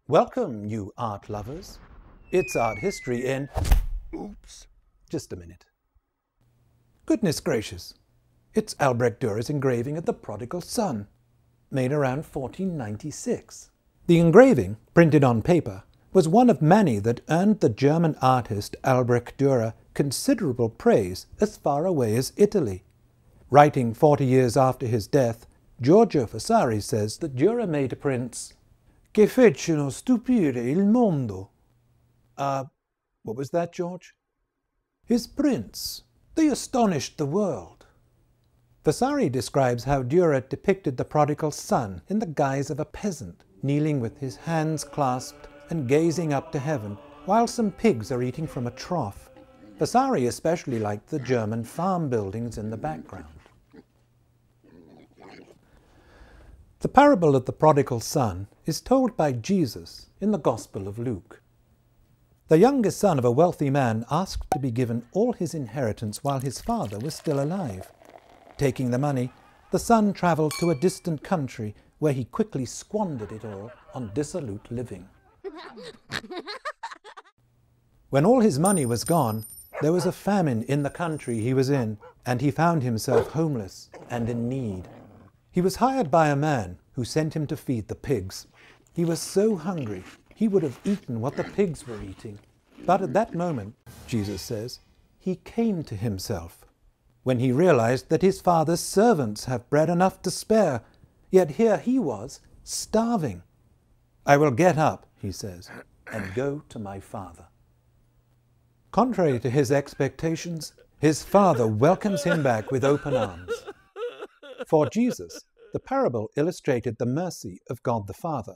Welcome, you art lovers. It's art history in... Oops. Just a minute. Goodness gracious. It's Albrecht Dürer's engraving of the Prodigal Son, made around 1496. The engraving, printed on paper, was one of many that earned the German artist Albrecht Dürer considerable praise as far away as Italy. Writing 40 years after his death, Giorgio Vasari says that Dürer made prints che fecero stupire il mondo. What was that, George? His prints. They astonished the world. Vasari describes how Dürer depicted the prodigal son in the guise of a peasant, kneeling with his hands clasped and gazing up to heaven, while some pigs are eating from a trough. Vasari especially liked the German farm buildings in the background. The parable of the prodigal son is told by Jesus in the Gospel of Luke. The youngest son of a wealthy man asked to be given all his inheritance while his father was still alive. Taking the money, the son travelled to a distant country where he quickly squandered it all on dissolute living. When all his money was gone, there was a famine in the country he was in, and he found himself homeless and in need. He was hired by a man who sent him to feed the pigs. He was so hungry, he would have eaten what the pigs were eating. But at that moment, Jesus says, he came to himself, when he realized that his father's servants have bread enough to spare, yet here he was, starving. I will get up, he says, and go to my father. Contrary to his expectations, his father welcomes him back with open arms. For Jesus, the parable illustrated the mercy of God the Father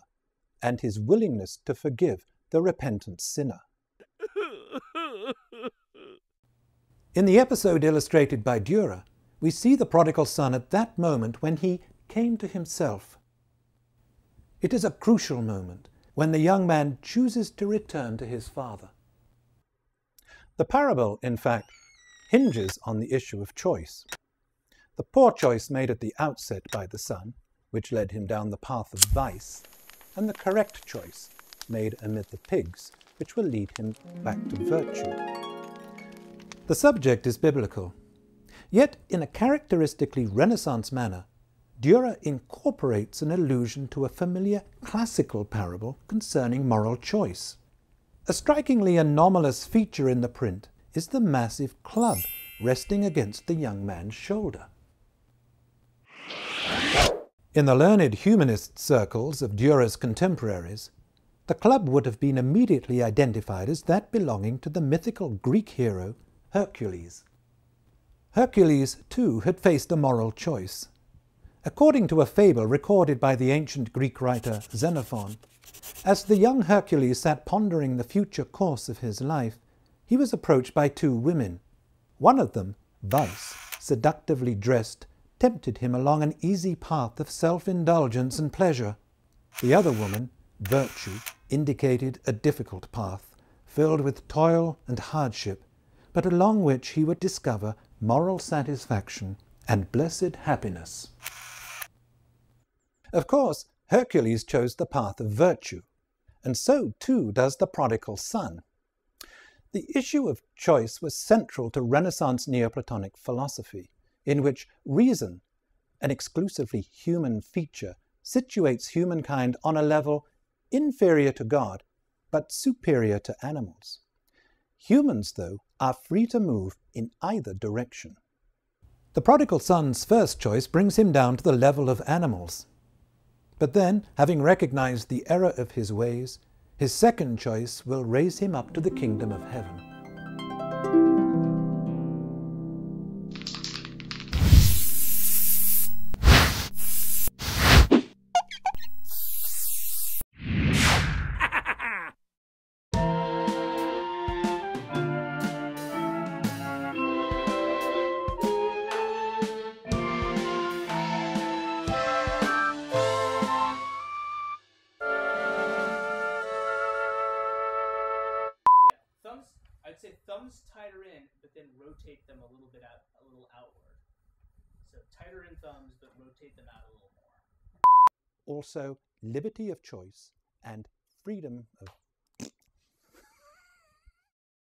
and his willingness to forgive the repentant sinner. In the episode illustrated by Dürer, we see the prodigal son at that moment when he came to himself. It is a crucial moment when the young man chooses to return to his father. The parable, in fact, hinges on the issue of choice. The poor choice made at the outset by the son, which led him down the path of vice, and the correct choice made amid the pigs, which will lead him back to virtue. The subject is biblical, yet in a characteristically Renaissance manner, Dürer incorporates an allusion to a familiar classical parable concerning moral choice. A strikingly anomalous feature in the print is the massive club resting against the young man's shoulder. In the learned humanist circles of Dürer's contemporaries, the club would have been immediately identified as that belonging to the mythical Greek hero Hercules. Hercules, too, had faced a moral choice. According to a fable recorded by the ancient Greek writer Xenophon, as the young Hercules sat pondering the future course of his life, he was approached by two women. One of them, Vice, seductively dressed, tempted him along an easy path of self-indulgence and pleasure. The other woman, Virtue, indicated a difficult path, filled with toil and hardship, but along which he would discover moral satisfaction and blessed happiness. Of course, Hercules chose the path of virtue, and so too does the prodigal son. The issue of choice was central to Renaissance Neoplatonic philosophy, in which reason, an exclusively human feature, situates humankind on a level inferior to God, but superior to animals. Humans, though, are free to move in either direction. The prodigal son's first choice brings him down to the level of animals. But then, having recognized the error of his ways, his second choice will raise him up to the kingdom of heaven. I'd say thumbs tighter in, but then rotate them a little bit out, a little outward. So tighter in thumbs, but rotate them out a little more. Also, liberty of choice and freedom of